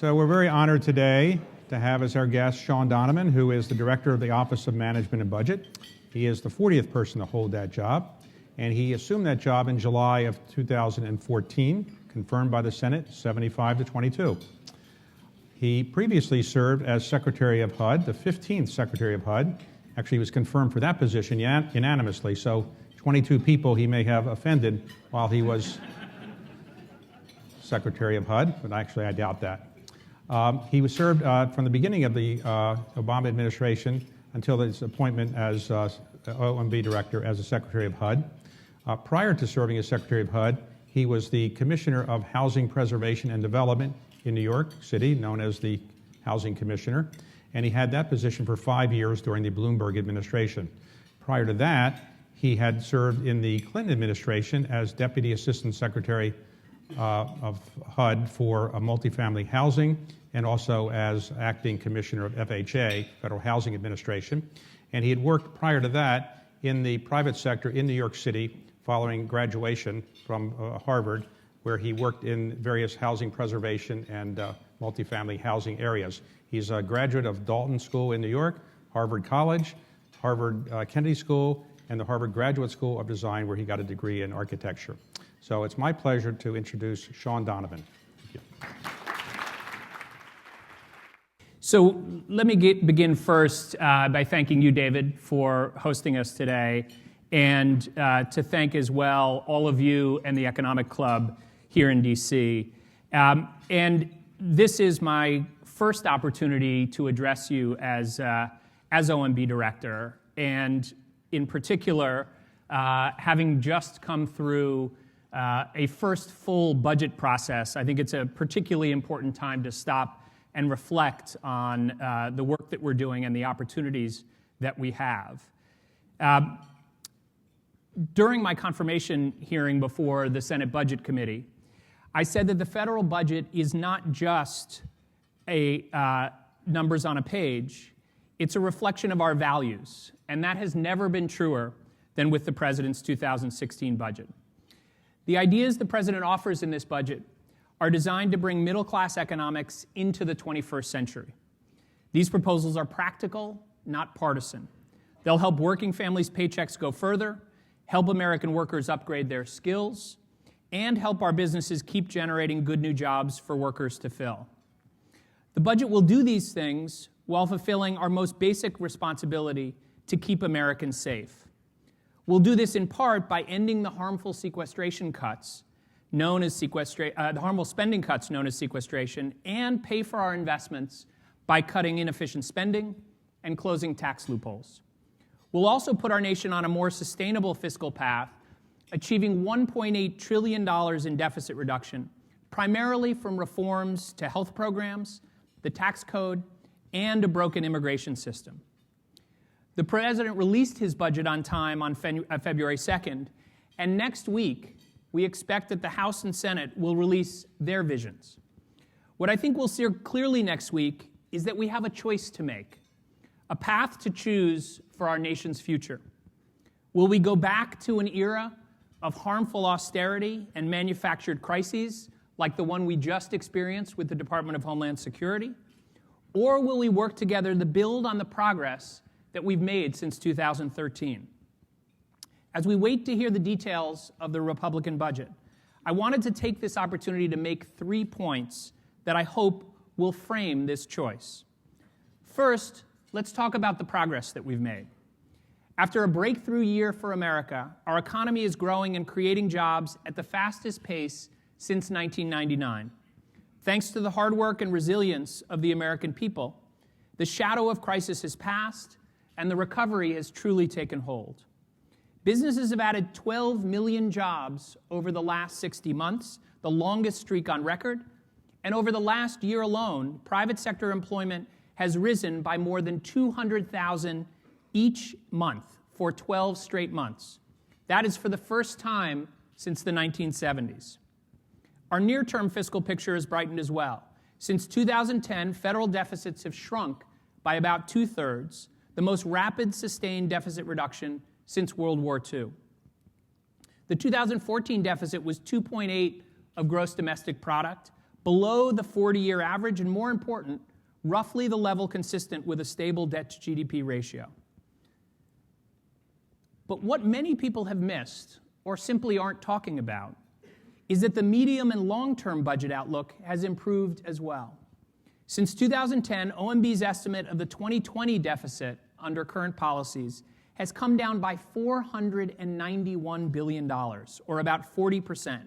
So we're very honored today to have as our guest Shaun Donovan, who is the Director of the Office of Management and Budget. He is the 40th person to hold that job, and he assumed that job in July of 2014, confirmed by the Senate, 75-22. He previously served as Secretary of HUD, the 15th Secretary of HUD. Actually, he was confirmed for that position unanimously, so 22 people he may have offended while he was Secretary of HUD, but actually I doubt that. He was served from the beginning of the Obama administration until his appointment as OMB Director as the Secretary of HUD. Prior to serving as Secretary of HUD, he was the Commissioner of Housing Preservation and Development in New York City, known as the Housing Commissioner, and he had that position for 5 years during the Bloomberg administration. Prior to that, he had served in the Clinton administration as Deputy Assistant Secretary of HUD for multifamily housing and also as acting commissioner of FHA, Federal Housing Administration. And he had worked prior to that in the private sector in New York City following graduation from Harvard, where he worked in various housing preservation and multifamily housing areas. He's a graduate of Dalton School in New York, Harvard College, Harvard Kennedy School, and the Harvard Graduate School of Design, where he got a degree in architecture. So it's my pleasure to introduce Shaun Donovan. Thank you. So let me begin first by thanking you, David, for hosting us today, and to thank as well all of you and the Economic Club here in DC. And this is my first opportunity to address you as OMB Director, and in particular, having just come through a first full budget process. I think it's a particularly important time to stop and reflect on the work that we're doing and the opportunities that we have. During my confirmation hearing before the Senate Budget Committee, I said that the federal budget is not just numbers on a page, it's a reflection of our values, and that has never been truer than with the President's 2016 budget. The ideas the President offers in this budget are designed to bring middle-class economics into the 21st century. These proposals are practical, not partisan. They'll help working families' paychecks go further, help American workers upgrade their skills, and help our businesses keep generating good new jobs for workers to fill. The budget will do these things while fulfilling our most basic responsibility to keep Americans safe. We'll do this in part by ending the harmful sequestration cuts known as the harmful spending cuts known as sequestration, and pay for our investments by cutting inefficient spending and closing tax loopholes. We'll also put our nation on a more sustainable fiscal path, achieving $1.8 trillion in deficit reduction, primarily from reforms to health programs, the tax code, and a broken immigration system. The President released his budget on time on February 2nd, and next week, we expect that the House and Senate will release their visions. What I think we'll see clearly next week is that we have a choice to make, a path to choose for our nation's future. Will we go back to an era of harmful austerity and manufactured crises like the one we just experienced with the Department of Homeland Security? Or will we work together to build on the progress that we've made since 2013? As we wait to hear the details of the Republican budget, I wanted to take this opportunity to make 3 points that I hope will frame this choice. First, let's talk about the progress that we've made. After a breakthrough year for America, our economy is growing and creating jobs at the fastest pace since 1999. Thanks to the hard work and resilience of the American people, the shadow of crisis has passed and the recovery has truly taken hold. Businesses have added 12 million jobs over the last 60 months, the longest streak on record. And over the last year alone, private sector employment has risen by more than 200,000 each month for 12 straight months. That is for the first time since the 1970s. Our near-term fiscal picture has brightened as well. Since 2010, federal deficits have shrunk by about 2/3, the most rapid sustained deficit reduction since World War II. The 2014 deficit was 2.8 of gross domestic product, below the 40-year average, and more important, roughly the level consistent with a stable debt-to-GDP ratio. But what many people have missed, or simply aren't talking about, is that the medium and long-term budget outlook has improved as well. Since 2010, OMB's estimate of the 2020 deficit under current policies has come down by $491 billion, or about 40%.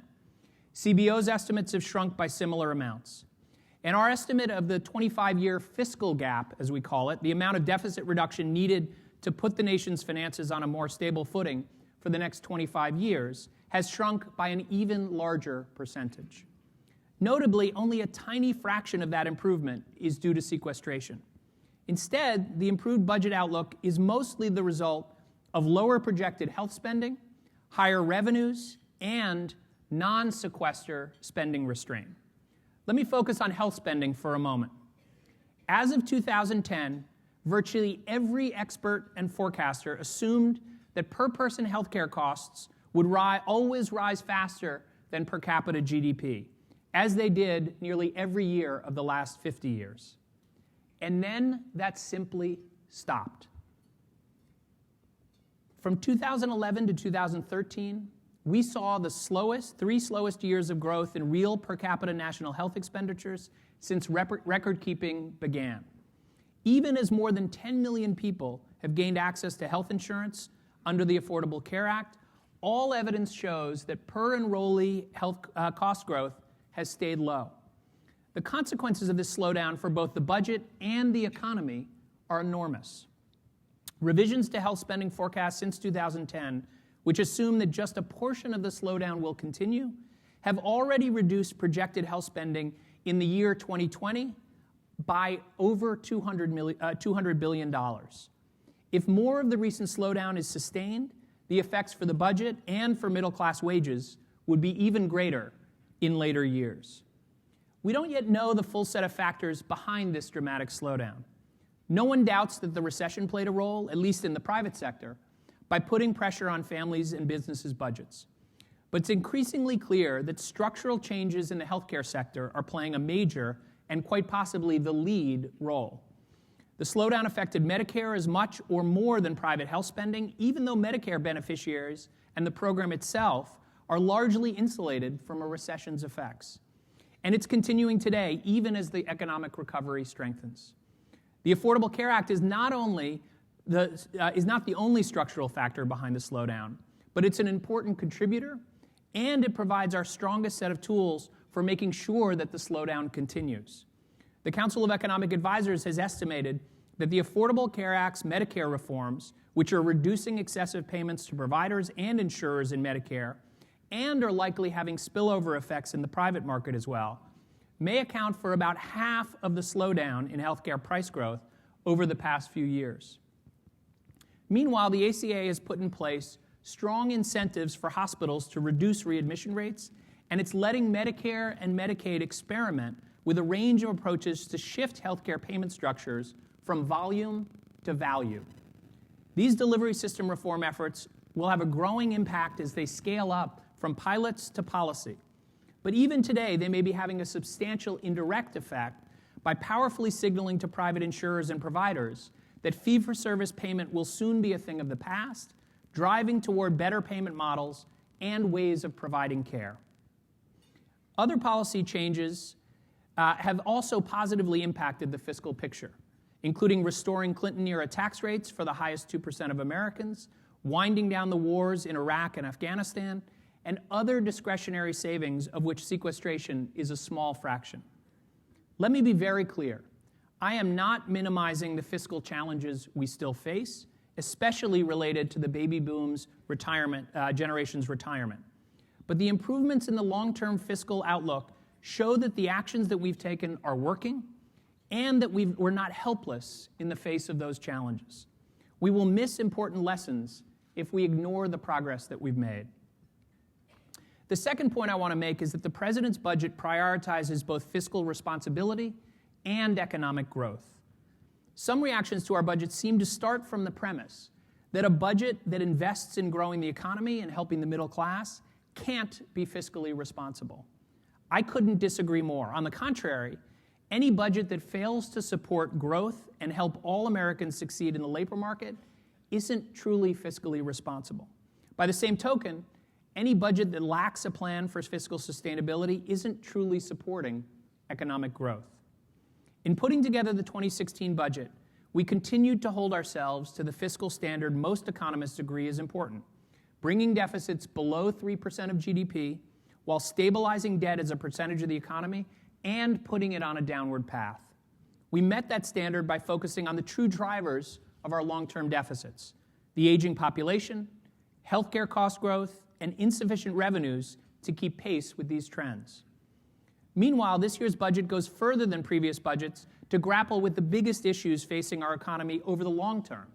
CBO's estimates have shrunk by similar amounts. And our estimate of the 25-year fiscal gap, as we call it, the amount of deficit reduction needed to put the nation's finances on a more stable footing for the next 25 years, has shrunk by an even larger percentage. Notably, only a tiny fraction of that improvement is due to sequestration. Instead, the improved budget outlook is mostly the result of lower projected health spending, higher revenues, and non-sequester spending restraint. Let me focus on health spending for a moment. As of 2010, virtually every expert and forecaster assumed that per-person healthcare costs would always rise faster than per capita GDP, as they did nearly every year of the last 50 years. And then that simply stopped. From 2011 to 2013, we saw the three slowest years of growth in real per capita national health expenditures since record-keeping began. Even as more than 10 million people have gained access to health insurance under the Affordable Care Act, all evidence shows that per-enrollee health cost growth has stayed low. The consequences of this slowdown for both the budget and the economy are enormous. Revisions to health spending forecasts since 2010, which assume that just a portion of the slowdown will continue, have already reduced projected health spending in the year 2020 by over $200 billion. If more of the recent slowdown is sustained, the effects for the budget and for middle-class wages would be even greater in later years. We don't yet know the full set of factors behind this dramatic slowdown. No one doubts that the recession played a role, at least in the private sector, by putting pressure on families and businesses' budgets. But it's increasingly clear that structural changes in the healthcare sector are playing a major and quite possibly the lead role. The slowdown affected Medicare as much or more than private health spending, even though Medicare beneficiaries and the program itself are largely insulated from a recession's effects. And it's continuing today, even as the economic recovery strengthens. The Affordable Care Act is not the only structural factor behind the slowdown, but it's an important contributor, and it provides our strongest set of tools for making sure that the slowdown continues. The Council of Economic Advisors has estimated that the Affordable Care Act's Medicare reforms, which are reducing excessive payments to providers and insurers in Medicare, and are likely having spillover effects in the private market as well, may account for about half of the slowdown in healthcare price growth over the past few years. Meanwhile, the ACA has put in place strong incentives for hospitals to reduce readmission rates, and it's letting Medicare and Medicaid experiment with a range of approaches to shift healthcare payment structures from volume to value. These delivery system reform efforts will have a growing impact as they scale up from pilots to policy. But even today, they may be having a substantial indirect effect by powerfully signaling to private insurers and providers that fee-for-service payment will soon be a thing of the past, driving toward better payment models and ways of providing care. Other policy changes have also positively impacted the fiscal picture, including restoring Clinton-era tax rates for the highest 2% of Americans, winding down the wars in Iraq and Afghanistan, and other discretionary savings of which sequestration is a small fraction. Let me be very clear. I am not minimizing the fiscal challenges we still face, especially related to the baby boom's generation's retirement. But the improvements in the long-term fiscal outlook show that the actions that we've taken are working and that we're not helpless in the face of those challenges. We will miss important lessons if we ignore the progress that we've made. The second point I want to make is that the president's budget prioritizes both fiscal responsibility and economic growth. Some reactions to our budget seem to start from the premise that a budget that invests in growing the economy and helping the middle class can't be fiscally responsible. I couldn't disagree more. On the contrary, any budget that fails to support growth and help all Americans succeed in the labor market isn't truly fiscally responsible. By the same token, any budget that lacks a plan for fiscal sustainability isn't truly supporting economic growth. In putting together the 2016 budget, we continued to hold ourselves to the fiscal standard most economists agree is important, bringing deficits below 3% of GDP while stabilizing debt as a percentage of the economy and putting it on a downward path. We met that standard by focusing on the true drivers of our long-term deficits: the aging population, healthcare cost growth, and insufficient revenues to keep pace with these trends. Meanwhile, this year's budget goes further than previous budgets to grapple with the biggest issues facing our economy over the long term: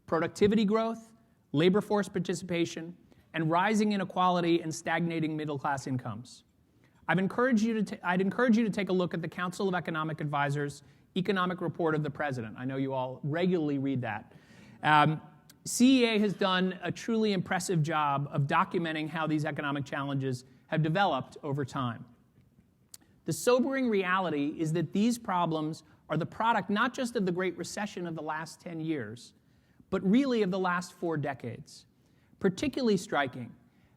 productivity growth, labor force participation, and rising inequality and stagnating middle-class incomes. I'd encourage you to take a look at the Council of Economic Advisors' Economic Report of the President. I know you all regularly read that. CEA has done a truly impressive job of documenting how these economic challenges have developed over time. The sobering reality is that these problems are the product not just of the Great Recession of the last 10 years, but really of the last 4 decades. Particularly striking,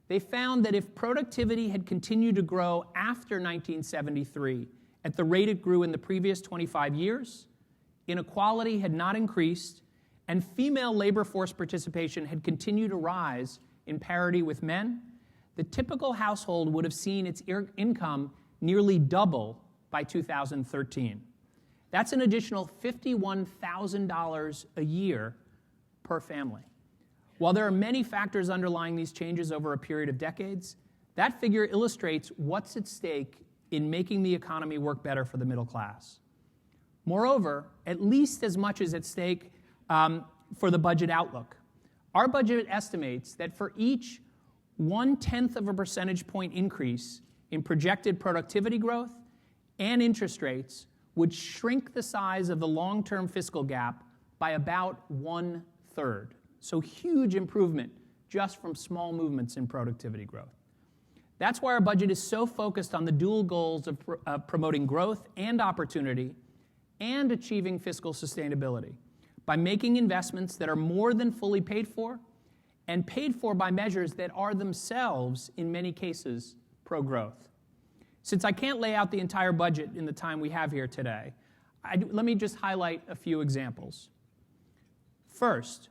they found that if productivity had continued to grow after 1973 at the rate it grew in the previous 25 years, inequality had not increased, and female labor force participation had continued to rise in parity with men, the typical household would have seen its income nearly double by 2013. That's an additional $51,000 a year per family. While there are many factors underlying these changes over a period of decades, that figure illustrates what's at stake in making the economy work better for the middle class. Moreover, at least as much is at stake for the budget outlook. Our budget estimates that for each 1/10 of a percentage point increase in projected productivity growth and interest rates would shrink the size of the long-term fiscal gap by about 1/3. So huge improvement just from small movements in productivity growth. That's why our budget is so focused on the dual goals of promoting growth and opportunity and achieving fiscal sustainability by making investments that are more than fully paid for and paid for by measures that are themselves, in many cases, pro-growth. Since I can't lay out the entire budget in the time we have here today, let me just highlight a few examples. First,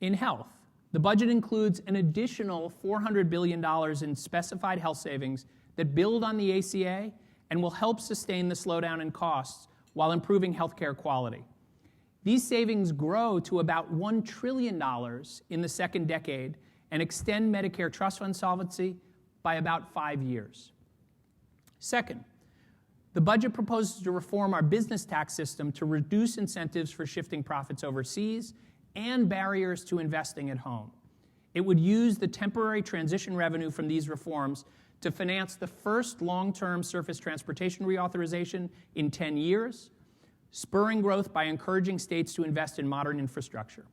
in health, the budget includes an additional $400 billion in specified health savings that build on the ACA and will help sustain the slowdown in costs while improving healthcare quality. These savings grow to about $1 trillion in the second decade and extend Medicare trust fund solvency by about 5 years. Second, the budget proposes to reform our business tax system to reduce incentives for shifting profits overseas and barriers to investing at home. It would use the temporary transition revenue from these reforms to finance the first long-term surface transportation reauthorization in 10 years, spurring growth by encouraging states to invest in modern infrastructure.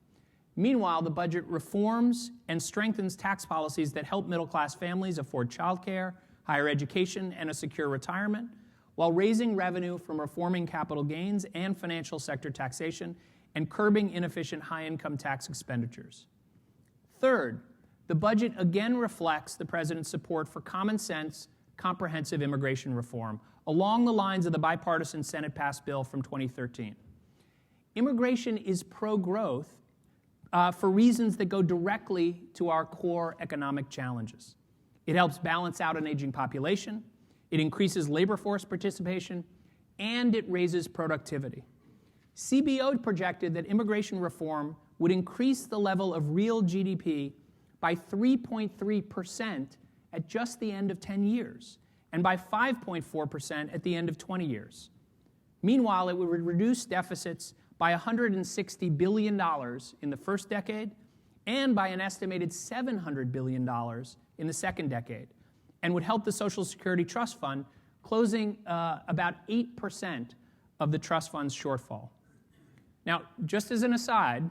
Meanwhile, the budget reforms and strengthens tax policies that help middle-class families afford childcare, higher education, and a secure retirement, while raising revenue from reforming capital gains and financial sector taxation and curbing inefficient high-income tax expenditures. Third, the budget again reflects the President's support for common-sense, comprehensive immigration reform along the lines of the bipartisan Senate-passed bill from 2013. Immigration is pro-growth for reasons that go directly to our core economic challenges. It helps balance out an aging population, it increases labor force participation, and it raises productivity. CBO projected that immigration reform would increase the level of real GDP by 3.3% at just the end of 10 years, and by 5.4% at the end of 20 years. Meanwhile, it would reduce deficits by $160 billion in the first decade and by an estimated $700 billion in the second decade, and would help the Social Security Trust Fund, closing about 8% of the trust fund's shortfall. Now, just as an aside,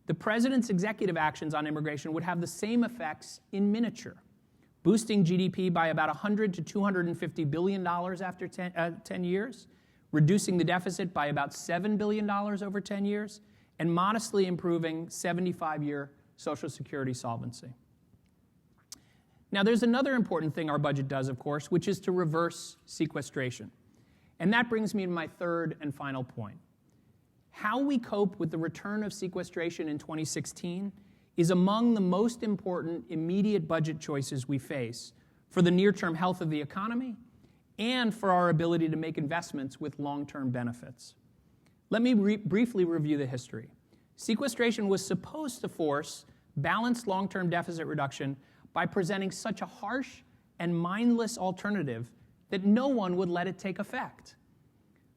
the President's executive actions on immigration would have the same effects in miniature, boosting GDP by about $100 to $250 billion after 10 years, reducing the deficit by about $7 billion over 10 years, and modestly improving 75-year Social Security solvency. Now, there's another important thing our budget does, of course, which is to reverse sequestration. And that brings me to my third and final point. How we cope with the return of sequestration in 2016 is among the most important immediate budget choices we face for the near-term health of the economy and for our ability to make investments with long-term benefits. Let me briefly review the history. Sequestration was supposed to force balanced long-term deficit reduction by presenting such a harsh and mindless alternative that no one would let it take effect.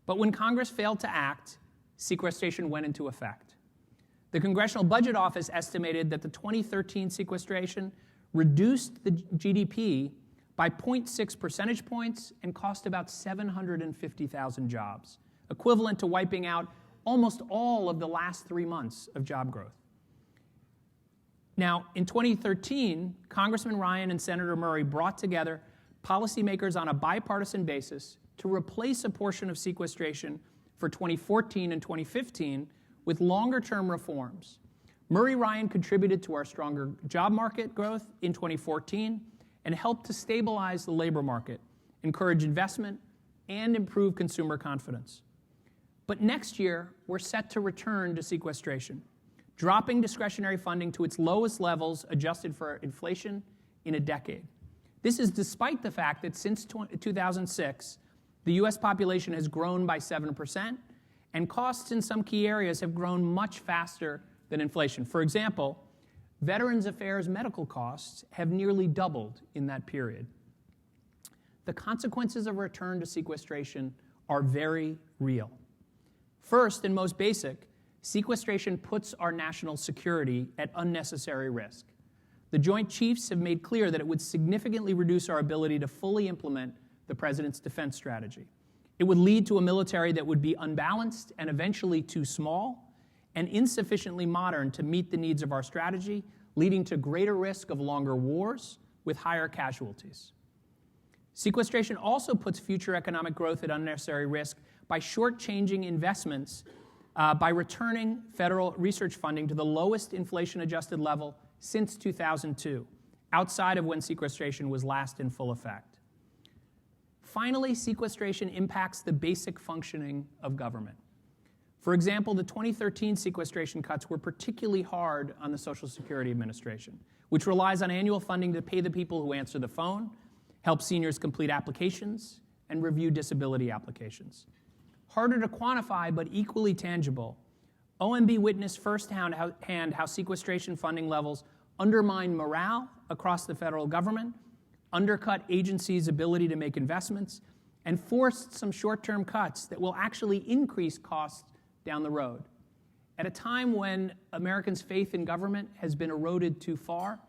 But when Congress failed to act, sequestration went into effect. The Congressional Budget Office estimated that the 2013 sequestration reduced the GDP by 0.6 percentage points and cost about 750,000 jobs, equivalent to wiping out almost all of the last 3 months of job growth. Now, in 2013, Congressman Ryan and Senator Murray brought together policymakers on a bipartisan basis to replace a portion of sequestration for 2014 and 2015 with longer-term reforms. Murray-Ryan contributed to our stronger job market growth in 2014 and helped to stabilize the labor market, encourage investment, and improve consumer confidence. But next year, we're set to return to sequestration, dropping discretionary funding to its lowest levels adjusted for inflation in a decade. This is despite the fact that since 2006, the U.S. population has grown by 7%, and costs in some key areas have grown much faster than inflation. For example, Veterans Affairs medical costs have nearly doubled in that period. The consequences of return to sequestration are very real. First, and most basic, sequestration puts our national security at unnecessary risk. The Joint Chiefs have made clear that it would significantly reduce our ability to fully implement the President's defense strategy. It would lead to a military that would be unbalanced and eventually too small and insufficiently modern to meet the needs of our strategy, leading to greater risk of longer wars with higher casualties. Sequestration also puts future economic growth at unnecessary risk by shortchanging investments by returning federal research funding to the lowest inflation-adjusted level since 2002, outside of when sequestration was last in full effect. Finally, sequestration impacts the basic functioning of government. For example, the 2013 sequestration cuts were particularly hard on the Social Security Administration, which relies on annual funding to pay the people who answer the phone, help seniors complete applications, and review disability applications. Harder to quantify, but equally tangible, OMB witnessed firsthand how sequestration funding levels undermine morale across the federal government, undercut agencies' ability to make investments, and forced some short-term cuts that will actually increase costs down the road. At a time when Americans' faith in government has been eroded too far,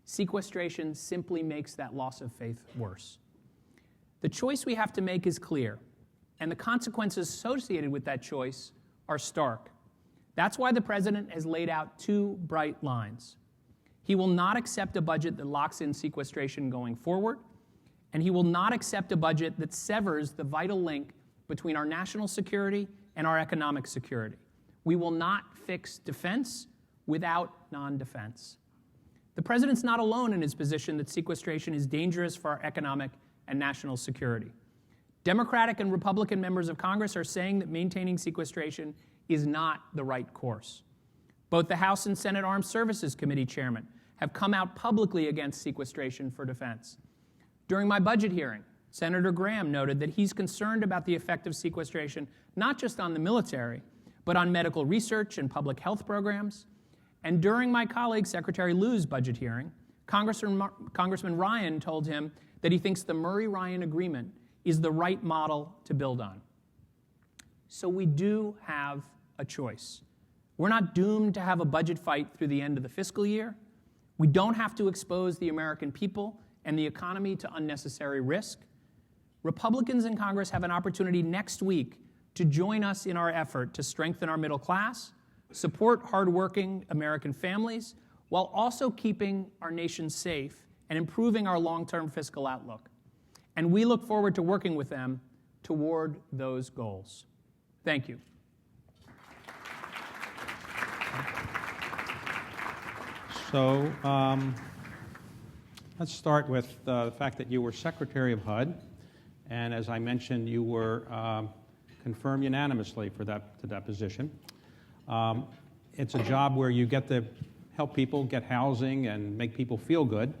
sequestration simply makes that loss of faith worse. The choice we have to make is clear, and the consequences associated with that choice are stark. That's why the President has laid out two bright lines. He will not accept a budget that locks in sequestration going forward, and he will not accept a budget that severs the vital link between our national security and our economic security. We will not fix defense without non-defense. The President's not alone in his position that sequestration is dangerous for our economic and national security. Democratic and Republican members of Congress are saying that maintaining sequestration is not the right course. Both the House and Senate Armed Services Committee chairmen have come out publicly against sequestration for defense. During my budget hearing, Senator Graham noted that he's concerned about the effect of sequestration not just on the military, but on medical research and public health programs. And during my colleague Secretary Liu's budget hearing, Congressman Ryan told him that he thinks the Murray-Ryan agreement is the right model to build on. So we do have a choice. We're not doomed to have a budget fight through the end of the fiscal year. We don't have to expose the American people and the economy to unnecessary risk. Republicans in Congress have an opportunity next week to join us in our effort to strengthen our middle class, support hardworking American families, while also keeping our nation safe and improving our long-term fiscal outlook. And we look forward to working with them toward those goals. Thank you. So let's start with the fact that you were Secretary of HUD, and as I mentioned, you were confirmed unanimously for that position. It's a job where you get to help people get housing and make people feel good.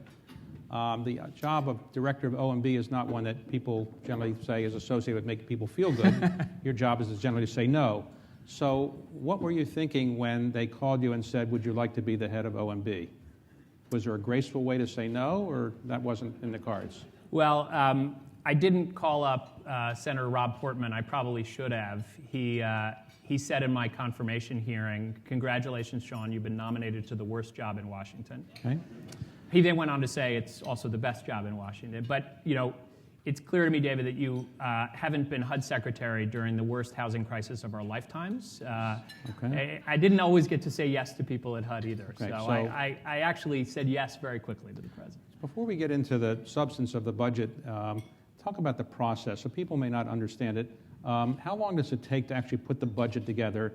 The job of Director of O&B is not one that people generally say is associated with making people feel good. Your job is generally to say no. So what were you thinking when they called you and said, would you like to be the head of O&B? Was there a graceful way to say no, or that wasn't in the cards? Well, I didn't call up Senator Rob Portman. I probably should have. He said in my confirmation hearing, congratulations, Shaun, you've been nominated to the worst job in Washington. Okay. He then went on to say it's also the best job in Washington. But, you know, it's clear to me, David, that you haven't been HUD secretary during the worst housing crisis of our lifetimes. Okay. I didn't always get to say yes to people at HUD either. Okay, So so I actually said yes very quickly to the president. Before we get into the substance of the budget, talk about the process. So people may not understand it. How long does it take to actually put the budget together?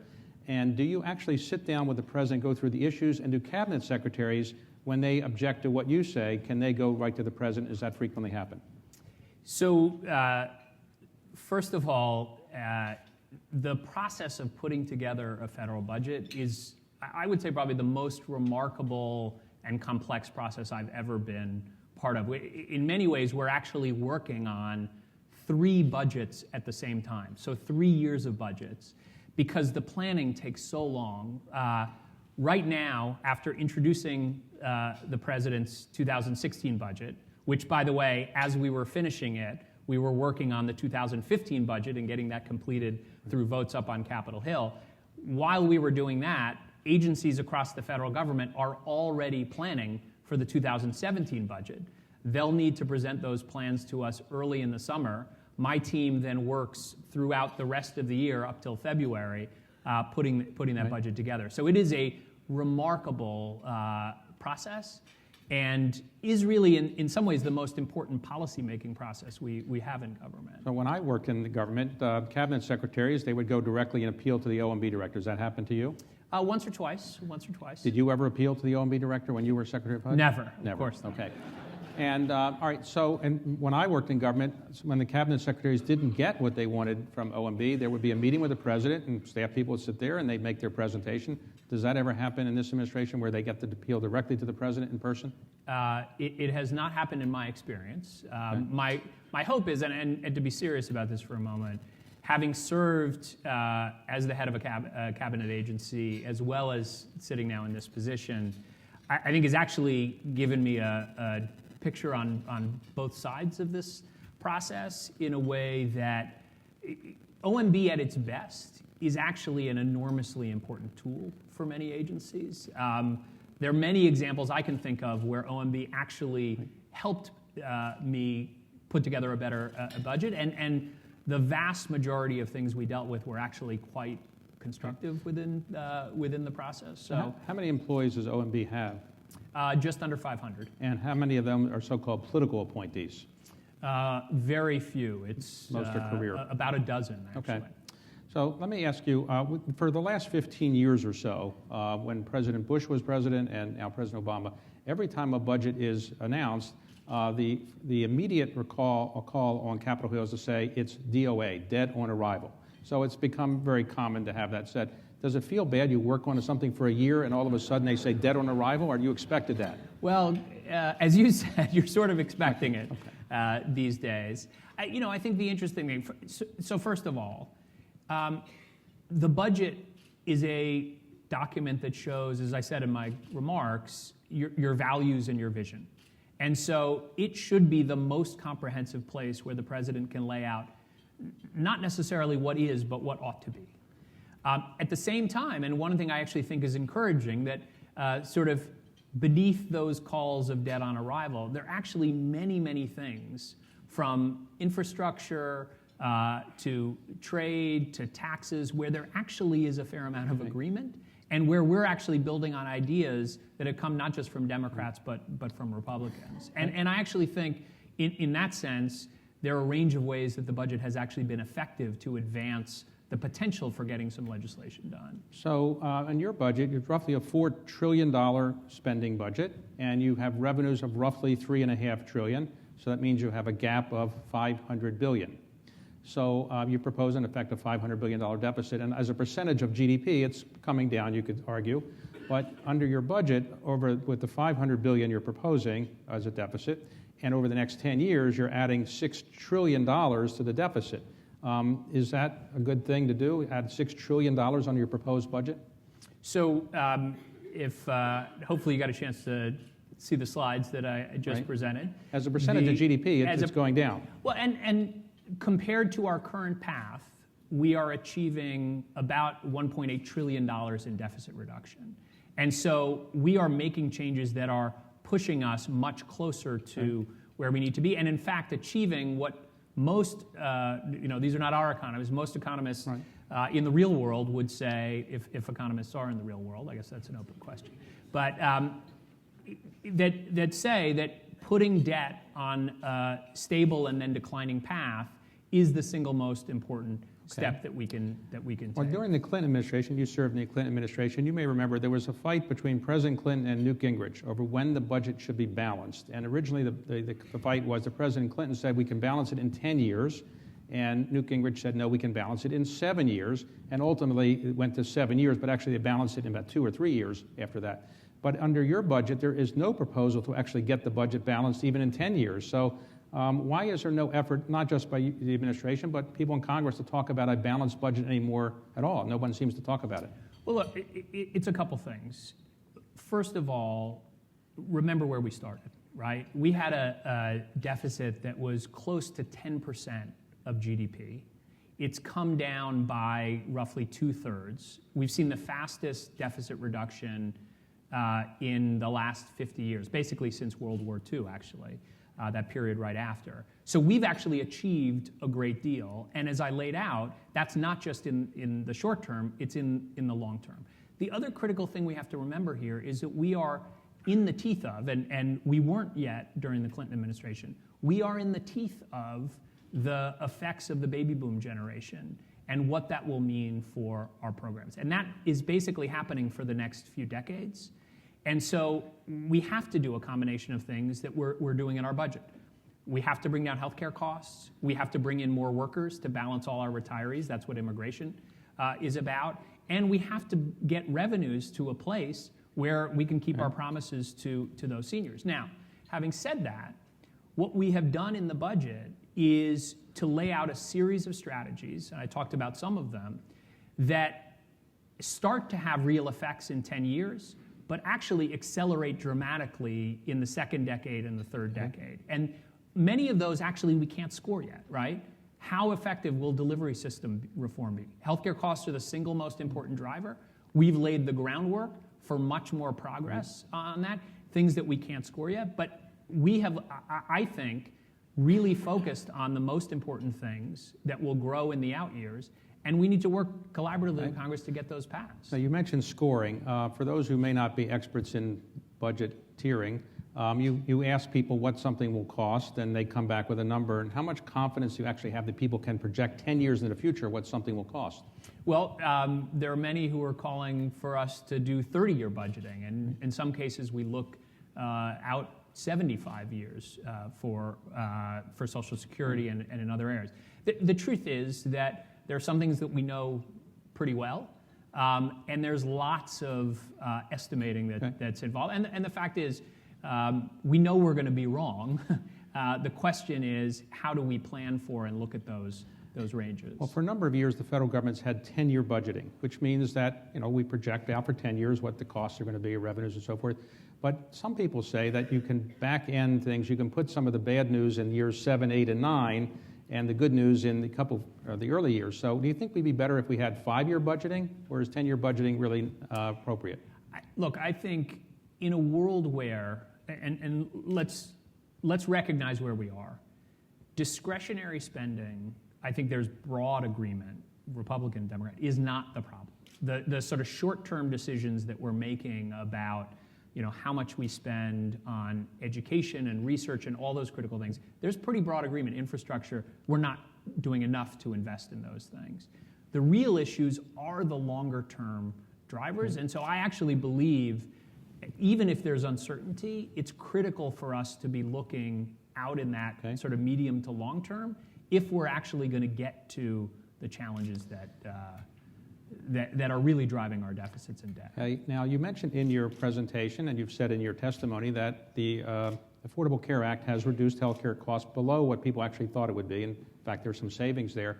And do you actually sit down with the president, go through the issues, and do cabinet secretaries, when they object to what you say, can they go right to the president? Does that frequently happen? So, first of all, the process of putting together a federal budget is, I would say, probably the most remarkable and complex process I've ever been part of. In many ways, we're actually working on 3 budgets at the same time, so 3 years of budgets, because the planning takes so long. Right now, after introducing the president's 2016 budget, which, by the way, as we were finishing it, we were working on the 2015 budget and getting that completed through votes up on Capitol Hill. While we were doing that, agencies across the federal government are already planning for the 2017 budget. They'll need to present those plans to us early in the summer. My team then works throughout the rest of the year up till February, putting that budget together. So it is a remarkable process, and is really, in some ways, the most important policy-making process we have in government. So when I worked in the government, cabinet secretaries, they would go directly and appeal to the O&B director. Does that happen to you? Once or twice. Did you ever appeal to the O&B director when you were Secretary of HUD? Never. Never. Of course not. Okay. And all right, so and when I worked in government, when the cabinet secretaries didn't get what they wanted from O&B, there would be a meeting with the president, and staff people would sit there and they'd make their presentation. Does that ever happen in this administration where they get to appeal directly to the president in person? It has not happened in my experience. Okay. My hope is, and to be serious about this for a moment, having served as the head of a cabinet agency, as well as sitting now in this position, I think has actually given me a picture on both sides of this process in a way that O&B at its best is actually an enormously important tool for many agencies. There are many examples I can think of where O&B actually helped me put together a better budget, and the vast majority of things we dealt with were actually quite constructive within the process. So, how many employees does O&B have? Just under 500. And how many of them are so-called political appointees? Very few. It's most are career. About a dozen, actually. Okay. So let me ask you, for the last 15 years or so, when President Bush was president and now President Obama, every time a budget is announced, the immediate call on Capitol Hill is to say it's DOA, dead on arrival. So it's become very common to have that said. Does it feel bad you work on something for a year and all of a sudden they say dead on arrival, or you expected that? Well, as you said, you're sort of expecting it Okay. These days. I think the interesting thing, so first of all, the budget is a document that shows, as I said in my remarks, your values and your vision. And so it should be the most comprehensive place where the president can lay out not necessarily what is, but what ought to be. At the same time, and one thing I actually think is encouraging, that sort of beneath those calls of dead on arrival, there are actually many, many things, from infrastructure to trade to taxes, where there actually is a fair amount of agreement. and where we're actually building on ideas that have come not just from Democrats but from Republicans. And I actually think in that sense, there are a range of ways that the budget has actually been effective to advance the potential for getting some legislation done. So in your budget, it's roughly a $4 trillion spending budget, and you have revenues of roughly $3.5 trillion. So that means you have a gap of $500 billion. So you propose, in effect, a $500 billion deficit, and as a percentage of GDP, it's coming down, you could argue. But under your budget, with the $500 billion you're proposing as a deficit, and over the next 10 years, you're adding $6 trillion to the deficit. Is that a good thing to do, add $6 trillion on your proposed budget? So if hopefully you got a chance to see the slides that I just presented. As a percentage of GDP, it's going down. Well, and compared to our current path, we are achieving about $1.8 trillion in deficit reduction. And so we are making changes that are pushing us much closer to where we need to be, and in fact achieving what most, these are not our economists, most economists in the real world would say, if economists are in the real world, I guess that's an open question, but that say that putting debt on a stable and then declining path is the single most important step that we can take. Well, during the Clinton administration, you served in the Clinton administration, you may remember there was a fight between President Clinton and Newt Gingrich over when the budget should be balanced. And originally the fight was that President Clinton said we can balance it in 10 years, and Newt Gingrich said no, we can balance it in 7 years, and ultimately it went to 7 years, but actually they balanced it in about 2 or 3 years after that. But under your budget, there is no proposal to actually get the budget balanced even in 10 years. So why is there no effort, not just by the administration, but people in Congress to talk about a balanced budget anymore at all? No one seems to talk about it. Well, look, it's a couple things. First of all, remember where we started, right? We had a deficit that was close to 10% of GDP. It's come down by roughly 2/3. We've seen the fastest deficit reduction in the last 50 years, basically since World War II, actually. That period right after. So we've actually achieved a great deal. And as I laid out, that's not just in the short term, it's in the long term. The other critical thing we have to remember here is that we are in the teeth of, and we weren't yet during the Clinton administration, we are in the teeth of the effects of the baby boom generation and what that will mean for our programs. And that is basically happening for the next few decades. And so we have to do a combination of things that we're doing in our budget. We have to bring down healthcare costs. We have to bring in more workers to balance all our retirees. That's what immigration is about. And we have to get revenues to a place where we can keep our promises to those seniors. Now, having said that, what we have done in the budget is to lay out a series of strategies, and I talked about some of them, that start to have real effects in 10 years, but actually accelerate dramatically in the second decade and the third decade. And many of those actually we can't score yet, right? How effective will delivery system reform be? Healthcare costs are the single most important driver. We've laid the groundwork for much more progress on that, things that we can't score yet. But we have, I think, really focused on the most important things that will grow in the out years. And we need to work collaboratively in Congress to get those passed. Now, you mentioned scoring. For those who may not be experts in budget tiering, you ask people what something will cost, and they come back with a number. And how much confidence do you actually have that people can project 10 years in the future what something will cost? Well, there are many who are calling for us to do 30-year budgeting. And in some cases, we look out 75 years for Social Security and in other areas. The truth is that there are some things that we know pretty well, and there's lots of estimating that's involved. And the fact is, we know we're going to be wrong. The question is, how do we plan for and look at those ranges? Well, for a number of years, the federal government's had 10-year budgeting, which means that we project out for 10 years what the costs are going to be, revenues and so forth. But some people say that you can back end things. You can put some of the bad news in years 7, 8, and 9, and the good news in the early years. So do you think we'd be better if we had 5-year budgeting, or is 10-year budgeting really appropriate? Look, I think in a world where, and let's recognize where we are, discretionary spending, I think there's broad agreement, Republican, Democrat, is not the problem. the sort of short-term decisions that we're making about how much we spend on education and research and all those critical things, there's pretty broad agreement. Infrastructure, we're not doing enough to invest in those things. The real issues are the longer-term drivers, and so I actually believe, even if there's uncertainty, it's critical for us to be looking out in that sort of medium to long term if we're actually going to get to the challenges that are really driving our deficits and debt. Now, you mentioned in your presentation, and you've said in your testimony, that the Affordable Care Act has reduced health care costs below what people actually thought it would be. In fact, there's some savings there.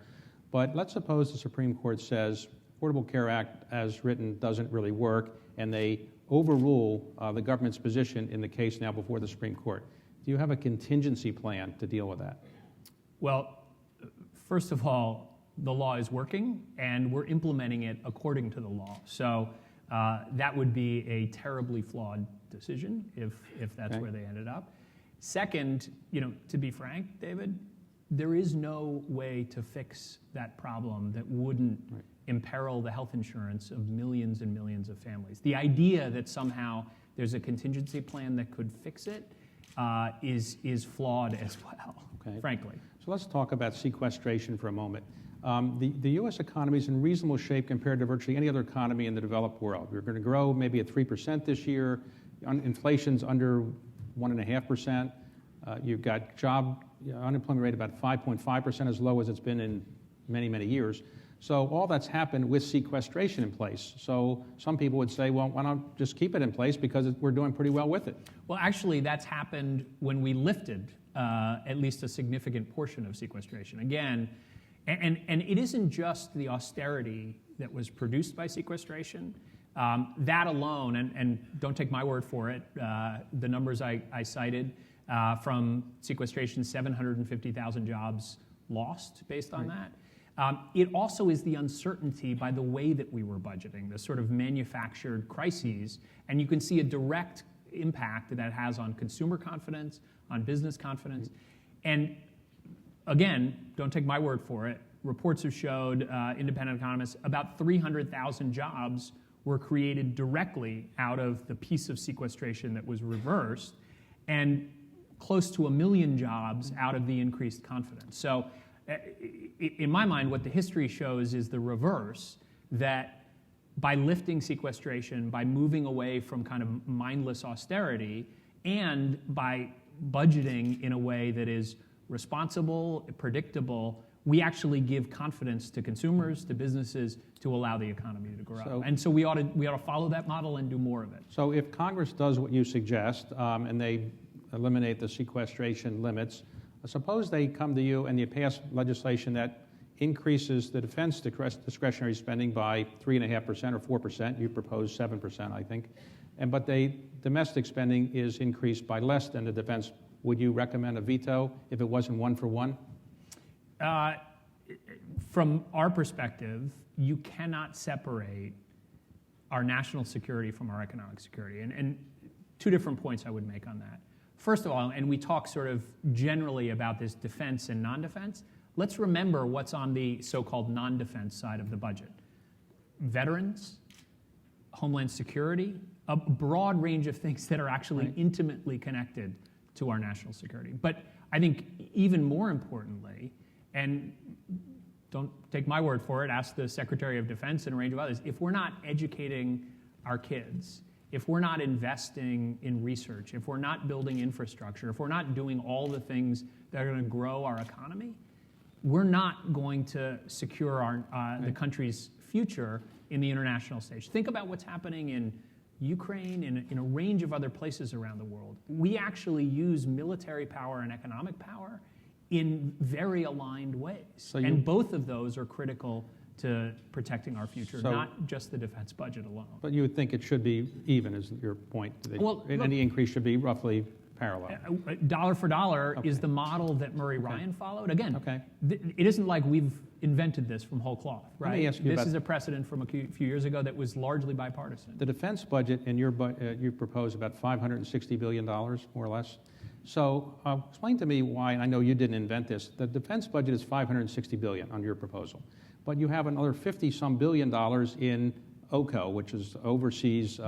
But let's suppose the Supreme Court says Affordable Care Act as written doesn't really work, and they overrule the government's position in the case now before the Supreme Court. Do you have a contingency plan to deal with that? Well, first of all, the law is working, and we're implementing it according to the law. So that would be a terribly flawed decision if that's where they ended up. Second, to be frank, David, there is no way to fix that problem that wouldn't imperil the health insurance of millions and millions of families. The idea that somehow there's a contingency plan that could fix it is flawed as well, frankly. So let's talk about sequestration for a moment. The U.S. economy is in reasonable shape compared to virtually any other economy in the developed world. We're going to grow maybe at 3% this year. Inflation's under 1.5%. You've got unemployment rate about 5.5%, as low as it's been in many, many years. So all that's happened with sequestration in place. So some people would say, well, why not just keep it in place because we're doing pretty well with it? Well, actually, that's happened when we lifted at least a significant portion of sequestration. Again, and it isn't just the austerity that was produced by sequestration. That alone, and don't take my word for it, the numbers I cited from sequestration, 750,000 jobs lost based on that. It also is the uncertainty by the way that we were budgeting, the sort of manufactured crises, and you can see a direct impact that has on consumer confidence, on business confidence. And again, don't take my word for it, reports have showed, independent economists, about 300,000 jobs were created directly out of the piece of sequestration that was reversed, and close to 1 million jobs out of the increased confidence. So in my mind, what the history shows is the reverse, that by lifting sequestration, by moving away from kind of mindless austerity, and by budgeting in a way that is responsible, predictable, we actually give confidence to consumers, to businesses, to allow the economy to grow. And so we ought to follow that model and do more of it. So if Congress does what you suggest, and they eliminate the sequestration limits, suppose they come to you and you pass legislation that increases the defense discretionary spending by 3.5% or 4%. You propose 7%, I think. But domestic spending is increased by less than the defense. Would you recommend a veto if it wasn't one for one? From our perspective, you cannot separate our national security from our economic security. And two different points I would make on that. First of all, and we talk sort of generally about this defense and non-defense, let's remember what's on the so-called non-defense side of the budget. Veterans, Homeland Security, a broad range of things that are actually intimately connected to our national security. But I think even more importantly, and don't take my word for it, ask the Secretary of Defense and a range of others, if we're not educating our kids, if we're not investing in research, if we're not building infrastructure, if we're not doing all the things that are going to grow our economy, we're not going to secure the country's future in the international stage. Think about what's happening in Ukraine, in a range of other places around the world. We actually use military power and economic power in very aligned ways. And both of those are critical to protecting our future, not just the defense budget alone. But you would think it should be even, is your point. Any increase should be roughly parallel. Dollar for dollar is the model that Murray Ryan followed. Again, it isn't like we've invented this from whole cloth, right? Let me ask you this is a precedent from a few years ago that was largely bipartisan. The defense budget in your you propose about $560 billion, more or less. So explain to me why, and I know you didn't invent this, the defense budget is $560 billion on your proposal. But you have another $50-some billion in OCO, which is overseas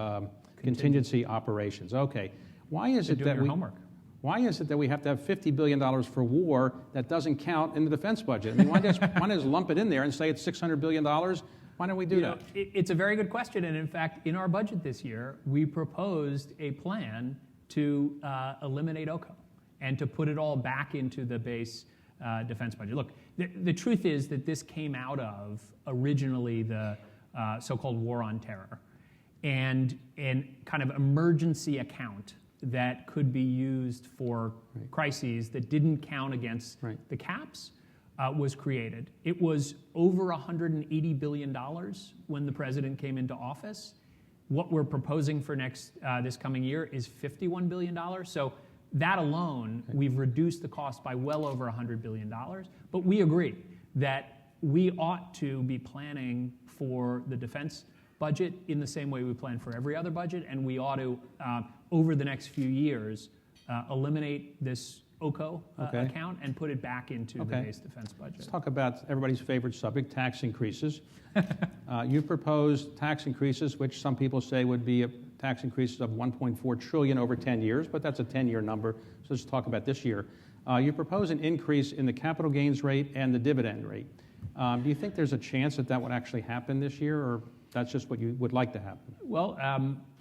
contingency operations. Okay, why is it that your homework. Why is it that we have to have $50 billion for war that doesn't count in the defense budget? I mean, why not just lump it in there and say it's $600 billion? Why don't we do that? It's a very good question, and in fact, in our budget this year, we proposed a plan to eliminate OCO and to put it all back into the base defense budget. Look, the truth is that this came out of originally the so-called war on terror and kind of emergency account that could be used for crises that didn't count against the caps was created. It was over $180 billion when the president came into office. What we're proposing for this coming year is $51 billion. So that alone, we've reduced the cost by well over $100 billion. But we agree that we ought to be planning for the defense budget in the same way we plan for every other budget, and we ought to, over the next few years, eliminate this OCO account and put it back into the base defense budget. Let's talk about everybody's favorite subject, tax increases. You proposed tax increases, which some people say would be tax increases of $1.4 trillion over 10 years, but that's a 10-year number, so let's talk about this year. You propose an increase in the capital gains rate and the dividend rate. Do you think there's a chance that that would actually happen this year, or that's just what you would like to happen? Well,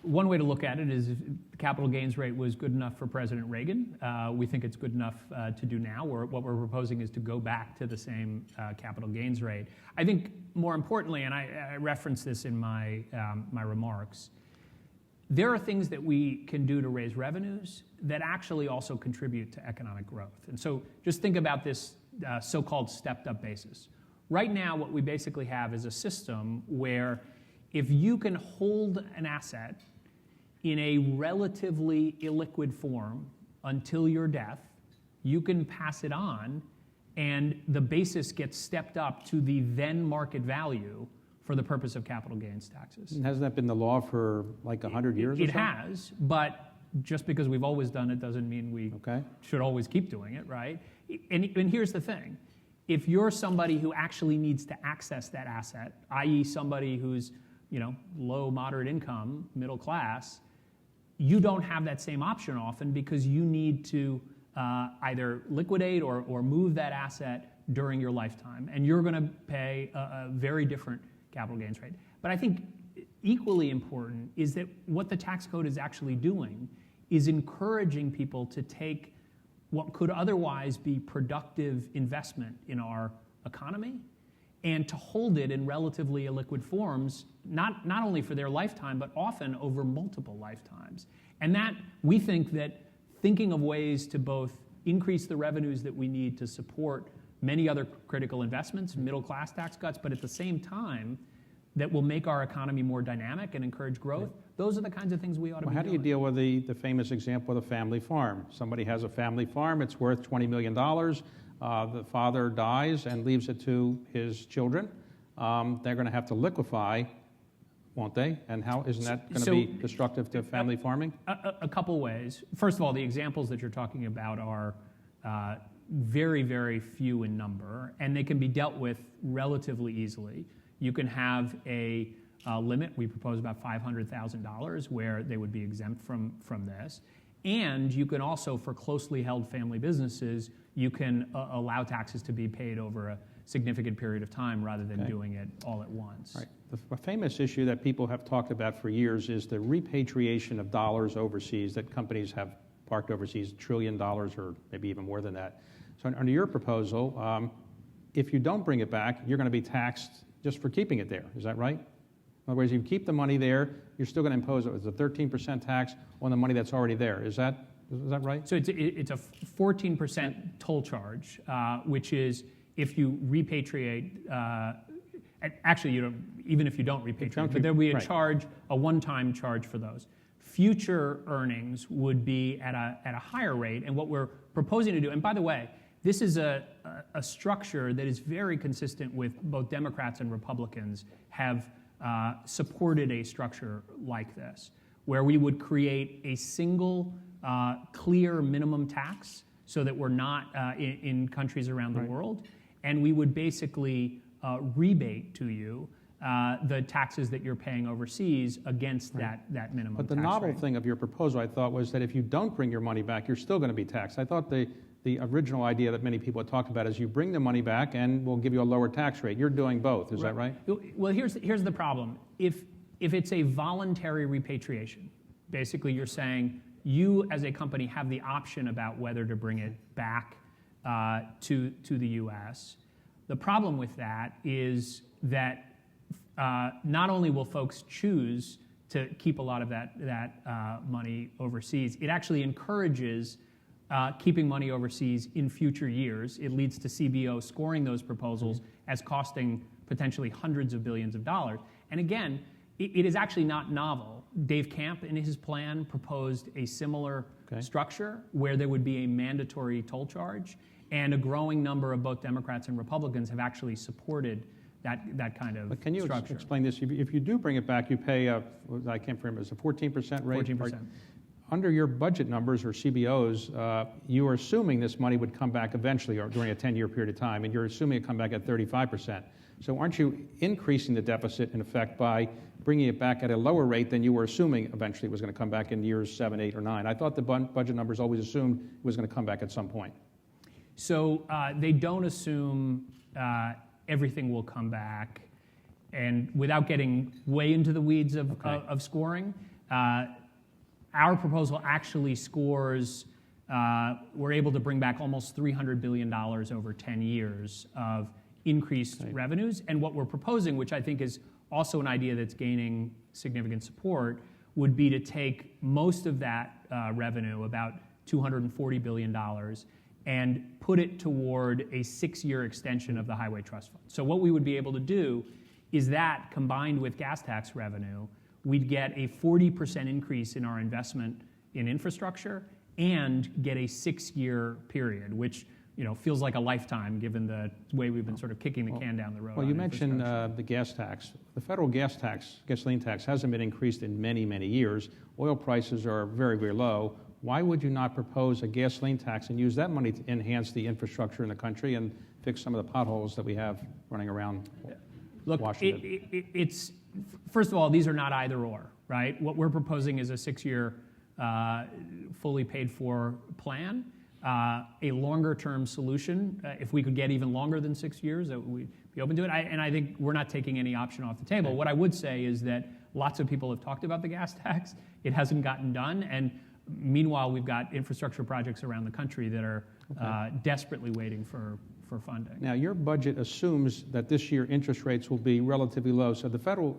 one way to look at it is if the capital gains rate was good enough for President Reagan. We think it's good enough to do now. What we're proposing is to go back to the same capital gains rate. I think more importantly, and I referenced this in my remarks, there are things that we can do to raise revenues that actually also contribute to economic growth. And so just think about this so-called stepped-up basis. Right now, what we basically have is a system where if you can hold an asset in a relatively illiquid form until your death, you can pass it on, and the basis gets stepped up to the then market value for the purpose of capital gains taxes. And hasn't that been the law for like 100 years or so? It has, but just because we've always done it doesn't mean we should always keep doing it, right? And here's the thing. If you're somebody who actually needs to access that asset, i.e. somebody who's low, moderate income, middle class, you don't have that same option often because you need to either liquidate or move that asset during your lifetime. And you're going to pay a very different capital gains rate. But I think equally important is that what the tax code is actually doing is encouraging people to take what could otherwise be productive investment in our economy and to hold it in relatively illiquid forms, not only for their lifetime, but often over multiple lifetimes. And that, we think that thinking of ways to both increase the revenues that we need to support many other critical investments, middle-class tax cuts, but at the same time, that will make our economy more dynamic and encourage growth. Those are the kinds of things we ought to be doing. How do you deal with the famous example of the family farm? Somebody has a family farm, it's worth $20 million. The father dies and leaves it to his children. They're going to have to liquefy, won't they? And how isn't that going to be destructive to family farming? A couple ways. First of all, the examples that you're talking about are very, very few in number, and they can be dealt with relatively easily. You can have a limit. We propose about $500,000 where they would be exempt from this. And you can also, for closely held family businesses, you can allow taxes to be paid over a significant period of time rather than doing it all at once. Right. The famous issue that people have talked about for years is the repatriation of dollars overseas that companies have parked overseas, $1 trillion or maybe even more than that. So under your proposal, if you don't bring it back, you're going to be taxed just for keeping it there. Is that right? In other words, you keep the money there, you're still going to impose it as a 13% tax on the money that's already there. Is that right? So it's a 14% toll charge, which is if you repatriate. Actually, you don't. Even if you don't repatriate, but there will be a charge, a one-time charge for those. Future earnings would be at a higher rate, and what we're proposing to do. And by the way, this is a structure that is very consistent with both Democrats and Republicans have supported a structure like this, where we would create a single clear minimum tax so that we're not in countries around the world, and we would basically rebate to you the taxes that you're paying overseas against that minimum But the tax novel rate. thing of your proposal, I thought, was that if you don't bring your money back, you're still going to be taxed. I thought the original idea that many people had talked about is you bring the money back and we'll give you a lower tax rate. You're doing both, is that right? Well, here's the problem. If it's a voluntary repatriation, basically you're saying you as a company have the option about whether to bring it back to the U.S. The problem with that is that not only will folks choose to keep a lot of that money overseas, it actually encourages keeping money overseas in future years. It leads to CBO scoring those proposals as costing potentially hundreds of billions of dollars. And again, it is actually not novel. Dave Camp, in his plan, proposed a similar structure where there would be a mandatory toll charge, and a growing number of both Democrats and Republicans have actually supported that kind of But can you structure. explain this? If you do bring it back, you pay I can't remember, it's a 14% rate? 14%. Under your budget numbers or CBOs, you are assuming this money would come back eventually or during a 10-year period of time, and you're assuming it come back at 35%. So aren't you increasing the deficit, in effect, by bringing it back at a lower rate than you were assuming eventually it was going to come back in years 7, 8, or 9? I thought the budget numbers always assumed it was going to come back at some point. So they don't assume everything will come back. And without getting way into the weeds of scoring, our proposal actually scores, we're able to bring back almost $300 billion over 10 years of increased revenues. And what we're proposing, which I think is also an idea that's gaining significant support, would be to take most of that revenue, about $240 billion, and put it toward a 6-year extension of the Highway Trust Fund. So what we would be able to do is that, combined with gas tax revenue, we'd get a 40% increase in our investment in infrastructure and get a 6-year period, which feels like a lifetime given the way we've been sort of kicking the can down the road. Well, you mentioned the gas tax. The federal gasoline tax, hasn't been increased in many, many years. Oil prices are very, very low. Why would you not propose a gasoline tax and use that money to enhance the infrastructure in the country and fix some of the potholes that we have running around Washington? It's first of all, these are not either or, right? What we're proposing is a 6-year, fully paid for plan, a longer term solution. If we could get even longer than 6 years, we'd be open to it. And I think we're not taking any option off the table. What I would say is that lots of people have talked about the gas tax. It hasn't gotten done. And meanwhile, we've got infrastructure projects around the country that are desperately waiting for funding. Now, your budget assumes that this year interest rates will be relatively low. So the federal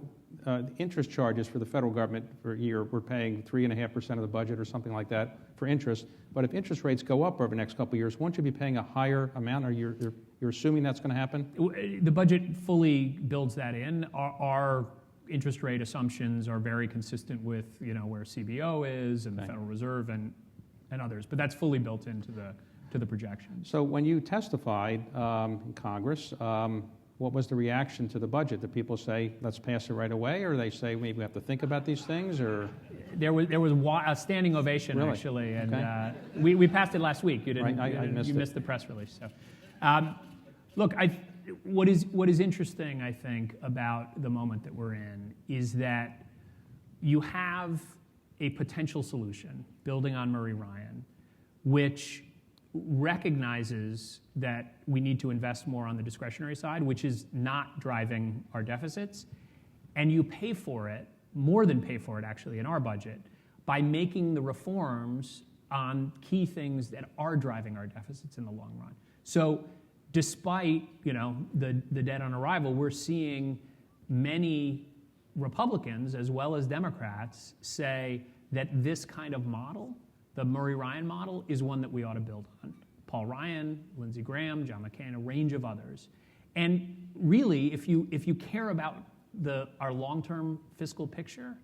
interest charges for the federal government for a year, we're paying 3.5% of the budget or something like that for interest. But if interest rates go up over the next couple of years, won't you be paying a higher amount? Or you're assuming that's going to happen? The budget fully builds that in. Our interest rate assumptions are very consistent with where CBO is and the Federal Reserve and others. But that's fully built into the projections. So when you testified in Congress, what was the reaction to the budget? Did people say, let's pass it right away? Or they say, maybe we have to think about these things? Or There was a standing ovation, really? Actually. And we passed it last week. You didn't. Right, I missed you it. missed the press release. So, look, what is interesting, I think, about the moment that we're in is that you have a potential solution, building on Murray Ryan, which recognizes that we need to invest more on the discretionary side, which is not driving our deficits, and you pay for it, more than pay for it actually in our budget, by making the reforms on key things that are driving our deficits in the long run. So despite the dead on arrival, we're seeing many Republicans as well as Democrats say that this kind of model, the Murray Ryan model, is one that we ought to build on. Paul Ryan, Lindsey Graham, John McCain, a range of others. And really, if you care about our long-term fiscal picture,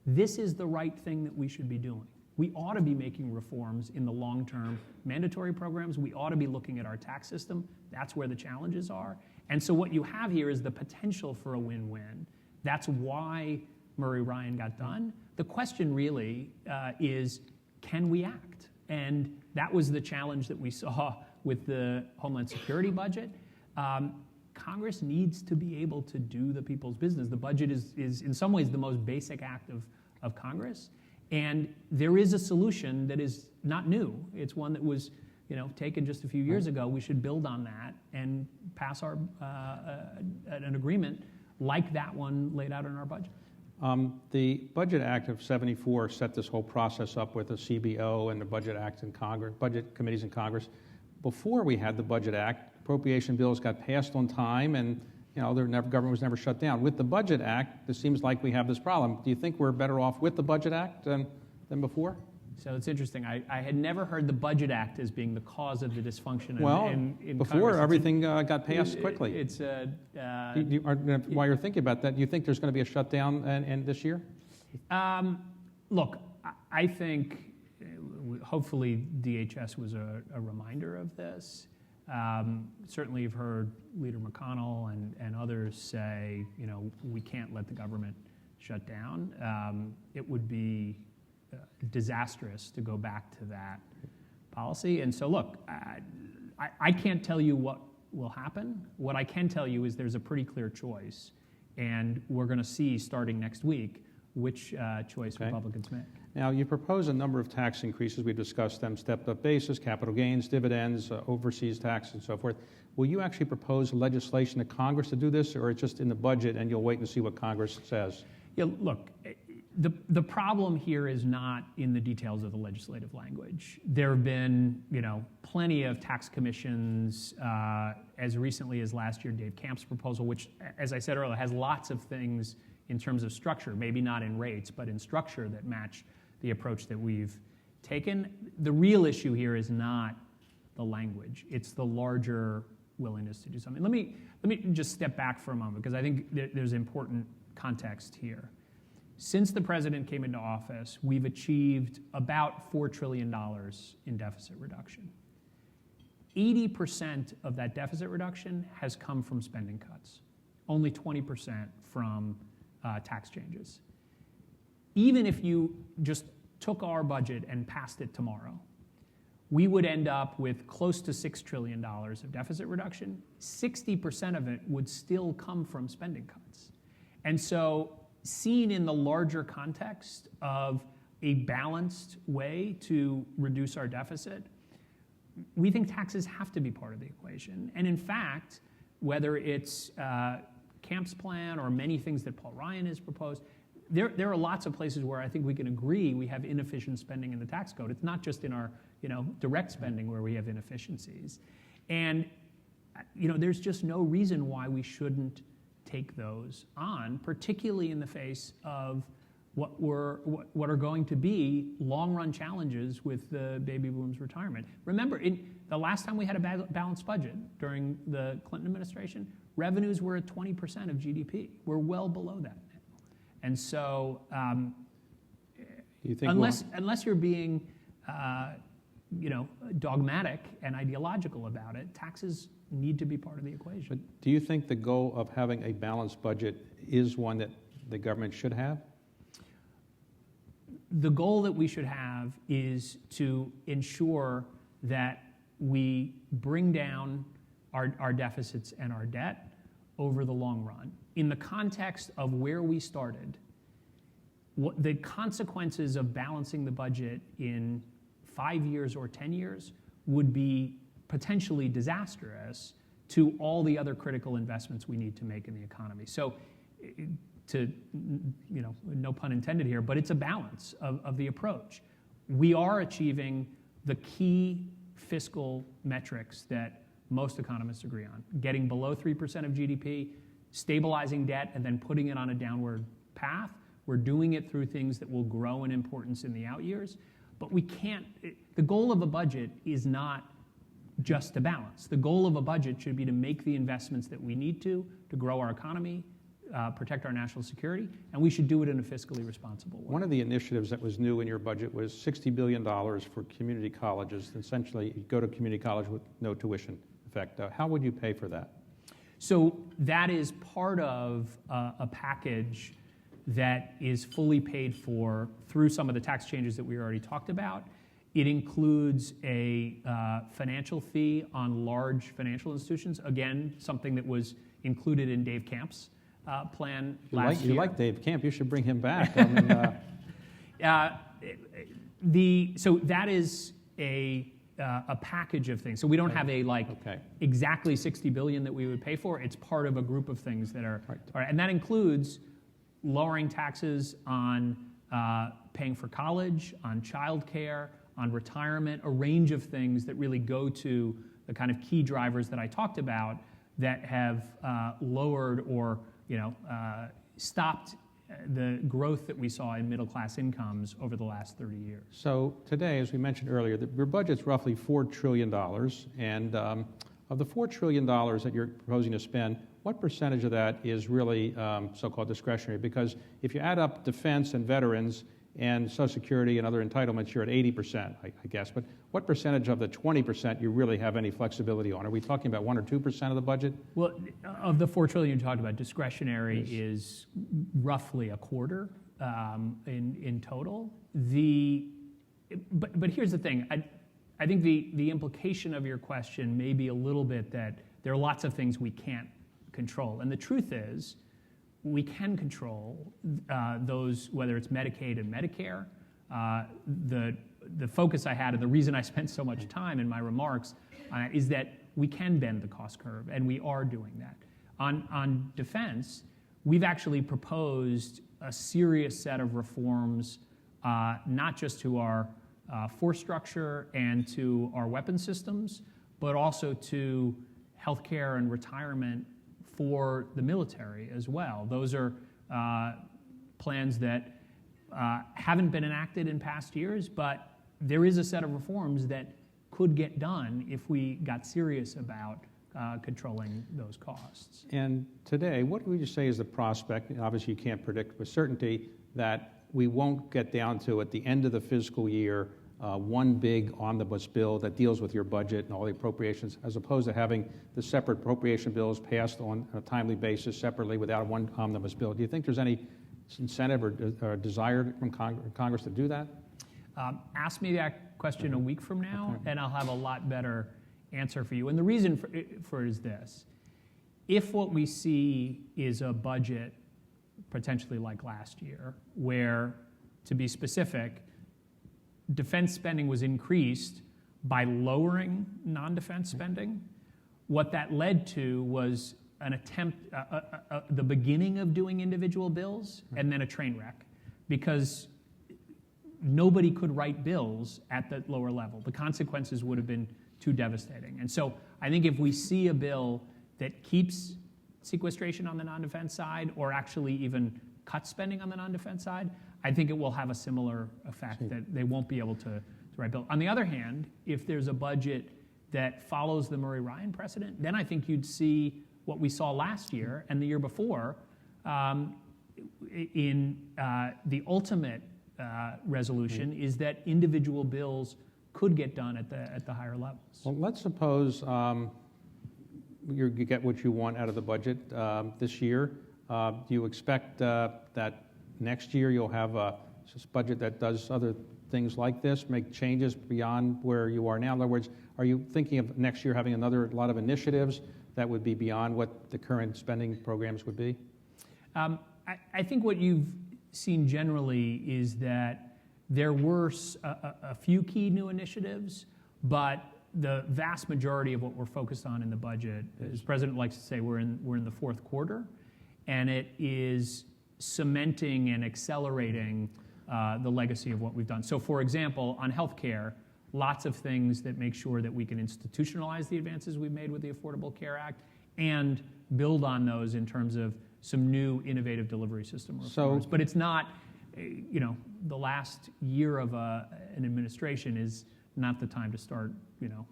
this is the right thing that we should be doing. We ought to be making reforms in the long-term mandatory programs. We ought to be looking at our tax system. That's where the challenges are. And so what you have here is the potential for a win-win. That's why Murray Ryan got done. The question really is, can we act? And that was the challenge that we saw with the Homeland Security budget. Congress needs to be able to do the people's business. The budget is in some ways the most basic act of Congress. And there is a solution that is not new. It's one that was taken just a few years ago. We should build on that and pass an agreement like that one laid out in our budget. The Budget Act of '74 set this whole process up with the CBO and the Budget Act in Congress, budget committees in Congress. Before we had the Budget Act, appropriation bills got passed on time, and government was never shut down. With the Budget Act, it seems like we have this problem. Do you think we're better off with the Budget Act than before? So it's interesting. I had never heard the Budget Act as being the cause of the dysfunction in before Congress. everything got passed quickly. While you're thinking about that, do you think there's going to be a shutdown this year? Look, I think hopefully DHS was a reminder of this. Certainly you've heard Leader McConnell and others say, we can't let the government shut down. It would be disastrous to go back to that policy. And so look, I can't tell you what will happen. What I can tell you is there's a pretty clear choice, and we're going to see starting next week which choice Republicans make. Now, you propose a number of tax increases. We've discussed them: stepped-up basis, capital gains, dividends, overseas tax, and so forth. Will you actually propose legislation to Congress to do this, or it's just in the budget and you'll wait and see what Congress says? Yeah, look, the problem here is not in the details of the legislative language. There have been, plenty of tax commissions as recently as last year. Dave Camp's proposal, which, as I said earlier, has lots of things in terms of structure, maybe not in rates, but in structure that match the approach that we've taken. The real issue here is not the language. It's the larger willingness to do something. Let me just step back for a moment, because I think there's important context here. Since the president came into office, we've achieved about $4 trillion in deficit reduction. 80% of that deficit reduction has come from spending cuts, only 20% from tax changes. Even if you just took our budget and passed it tomorrow, we would end up with close to $6 trillion of deficit reduction. 60% of it would still come from spending cuts. And so, seen in the larger context of a balanced way to reduce our deficit, we think taxes have to be part of the equation. And in fact, whether it's Camp's plan or many things that Paul Ryan has proposed, there are lots of places where I think we can agree we have inefficient spending in the tax code. It's not just in our direct spending where we have inefficiencies. And there's just no reason why we shouldn't take those on, particularly in the face of what are going to be long-run challenges with the baby boom's retirement. Remember, the last time we had a balanced budget during the Clinton administration, revenues were at 20% of GDP. We're well below that now. And so, unless you're being, dogmatic and ideological about it, taxes need to be part of the equation. But do you think the goal of having a balanced budget is one that the government should have? The goal that we should have is to ensure that we bring down our deficits and our debt over the long run. In the context of where we started, what the consequences of balancing the budget in 5 years or 10 years would be potentially disastrous to all the other critical investments we need to make in the economy. So, no pun intended here, but it's a balance of the approach. We are achieving the key fiscal metrics that most economists agree on: getting below 3% of GDP, stabilizing debt, and then putting it on a downward path. We're doing it through things that will grow in importance in the out years. But we can't, the goal of a budget is not just to balance. The goal of a budget should be to make the investments that we need to grow our economy, protect our national security, and we should do it in a fiscally responsible way. One of the initiatives that was new in your budget was $60 billion for community colleges. Essentially, you go to community college with no tuition effect. How would you pay for that? So that is part of a package that is fully paid for through some of the tax changes that we already talked about. It includes a financial fee on large financial institutions. Again, something that was included in Dave Camp's plan last year. You like Dave Camp. You should bring him back. I mean, so that is a package of things. So we don't have a exactly $60 billion that we would pay for. It's part of a group of things that are, and that includes lowering taxes on paying for college, on childcare, on retirement, a range of things that really go to the kind of key drivers that I talked about that have lowered or stopped the growth that we saw in middle-class incomes over the last 30 years. So today, as we mentioned earlier, your budget's roughly $4 trillion, and of the $4 trillion that you're proposing to spend, what percentage of that is really so-called discretionary? Because if you add up defense and veterans and Social Security and other entitlements, you're at 80%, I guess. But what percentage of the 20% you really have any flexibility on? Are we talking about 1 or 2% of the budget? Well, of the $4 trillion you talked about, discretionary is roughly a quarter in total. But here's the thing. I think the implication of your question may be a little bit that there are lots of things we can't control. And the truth is, we can control those, whether it's Medicaid and Medicare. The focus I had and the reason I spent so much time in my remarks is that we can bend the cost curve, and we are doing that. On defense, we've actually proposed a serious set of reforms, not just to our force structure and to our weapon systems, but also to healthcare and retirement for the military as well. Those are plans that haven't been enacted in past years, but there is a set of reforms that could get done if we got serious about controlling those costs. And today, what would you say is the prospect, and obviously you can't predict with certainty, that we won't get down to, at the end of the fiscal year, one big omnibus bill that deals with your budget and all the appropriations, as opposed to having the separate appropriation bills passed on a timely basis separately without one omnibus bill? Do you think there's any incentive or desire from Congress to do that? Ask me that question a week from now, and I'll have a lot better answer for you. And the reason for it is this. If what we see is a budget potentially like last year, where, to be specific, defense spending was increased by lowering non-defense spending, what that led to was an attempt, the beginning of doing individual bills, and then a train wreck, because nobody could write bills at the lower level. The consequences would have been too devastating. And so I think if we see a bill that keeps sequestration on the non-defense side, or actually even cuts spending on the non-defense side, I think it will have a similar effect, that they won't be able to write bills. On the other hand, if there's a budget that follows the Murray-Ryan precedent, then I think you'd see what we saw last year and the year before in the ultimate resolution, is that individual bills could get done at the higher levels. Well, let's suppose you get what you want out of the budget this year. Do you expect that next year you'll have a budget that does other things like this, make changes beyond where you are now? In other words, are you thinking of next year having another lot of initiatives that would be beyond what the current spending programs would be? I think what you've seen generally is that there were a few key new initiatives, but the vast majority of what we're focused on in the budget, as the President likes to say, we're in the fourth quarter, and it is cementing and accelerating the legacy of what we've done. So, for example, on healthcare, lots of things that make sure that we can institutionalize the advances we've made with the Affordable Care Act and build on those in terms of some new innovative delivery system reforms. But it's not, the last year of an administration is not the time to start, Well,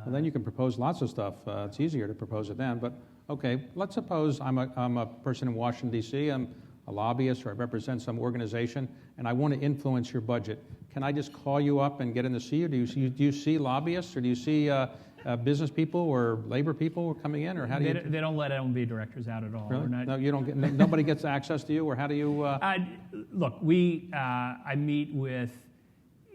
then you can propose lots of stuff. It's easier to propose it then. But, okay, let's suppose I'm a person in Washington, D.C., I'm a lobbyist, or I represent some organization, and I want to influence your budget. Can I just call you up and get in to see you? Do you see lobbyists, or do you see business people or labor people coming in, or how do you? They don't let LMB directors out at all. Really? No, you don't get. Nobody gets access to you, or how do you? Look, I meet with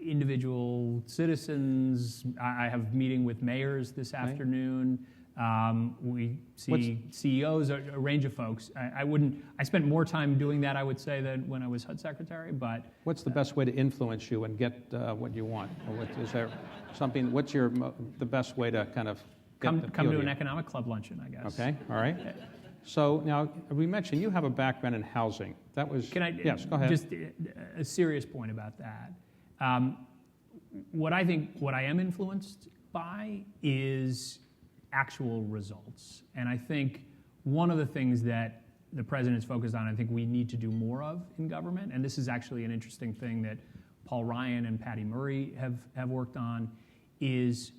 individual citizens. I have a meeting with mayors this afternoon. We see CEOs, a range of folks. I spent more time doing that, I would say, than when I was HUD secretary, but... What's the best way to influence you and get what you want? Or is there something, what's the best way to kind of come to an economic club luncheon, I guess. Okay, all right. So now, we mentioned you have a background in housing. That was... Yes, go ahead. Just a serious point about that. What I am influenced by is actual results. And I think one of the things that the president is focused on, I think we need to do more of in government, and this is actually an interesting thing that Paul Ryan and Patty Murray have worked on, is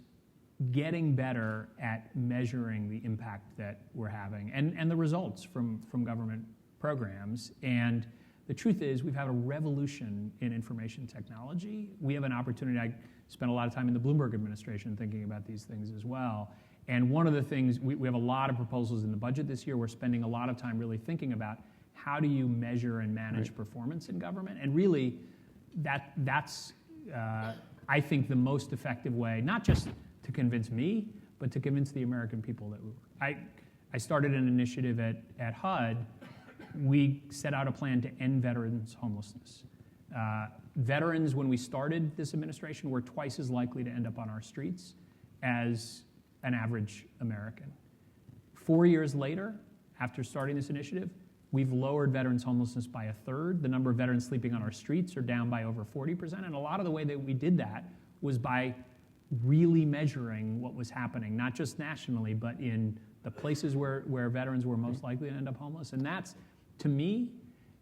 getting better at measuring the impact that we're having and the results from government programs. And the truth is, we've had a revolution in information technology. We have an opportunity. I spent a lot of time in the Bloomberg administration thinking about these things as well. And one of the things, we have a lot of proposals in the budget this year. We're spending a lot of time really thinking about how do you measure and manage performance in government. And really, that's I think, the most effective way, not just to convince me, but to convince the American people that we were. I started an initiative at HUD. We set out a plan to end veterans' homelessness. Veterans, when we started this administration, were twice as likely to end up on our streets as an average American. 4 years later, after starting this initiative, we've lowered veterans' homelessness by a third. The number of veterans sleeping on our streets are down by over 40%. And a lot of the way that we did that was by really measuring what was happening, not just nationally, but in the places where veterans were most likely to end up homeless. And that's, to me,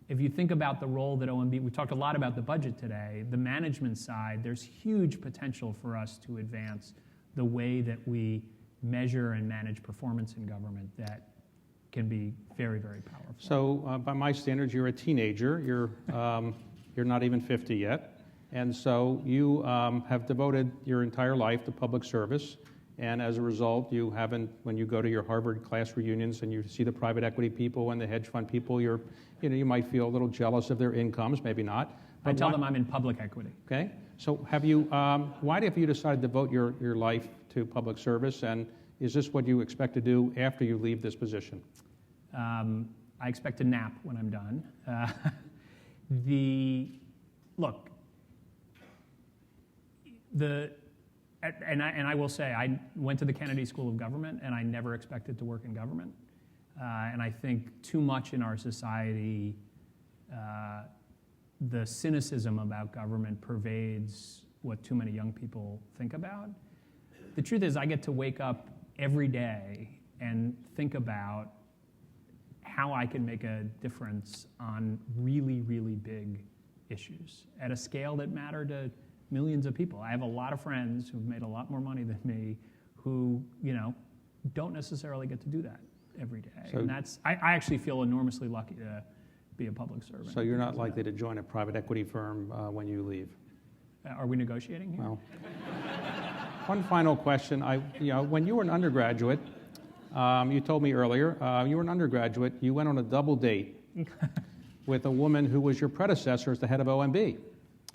if you think about the role that OMB, we talked a lot about the budget today, the management side, there's huge potential for us to advance the way that we measure and manage performance in government that can be very, very powerful. So by my standards, you're a teenager. You're not even 50 yet. And so you have devoted your entire life to public service. And as a result, you haven't, when you go to your Harvard class reunions and you see the private equity people and the hedge fund people, you might feel a little jealous of their incomes, maybe not. I tell them I'm in public equity. Okay. So have you, why have you decided to devote your life to public service? And is this what you expect to do after you leave this position? I expect to nap when I'm done. And I will say, I went to the Kennedy School of Government, and I never expected to work in government. And I think too much in our society, the cynicism about government pervades what too many young people think about. The truth is, I get to wake up every day and think about how I can make a difference on really, really big issues at a scale that matter to millions of people. I have a lot of friends who've made a lot more money than me who, don't necessarily get to do that every day. So, and I actually feel enormously lucky to be a public servant. So you're not likely to join a private equity firm when you leave? Are we negotiating here? Well, one final question. When you were an undergraduate, you told me earlier, you were an undergraduate, you went on a double date with a woman who was your predecessor as the head of OMB.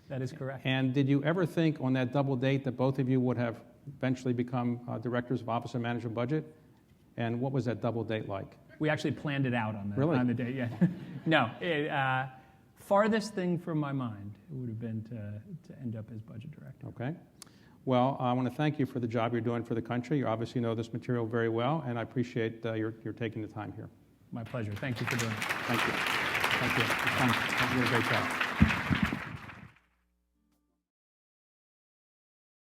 That is correct. And did you ever think on that double date that both of you would have eventually become directors of Office of Management Budget? And what was that double date like? We actually planned it out on Really? the date, yeah. No, farthest thing from my mind would have been to end up as budget director. Okay. Well, I want to thank you for the job you're doing for the country. You obviously know this material very well, and I appreciate your taking the time here. My pleasure. Thank you for doing it. Thank you. Thank you. You did a great job.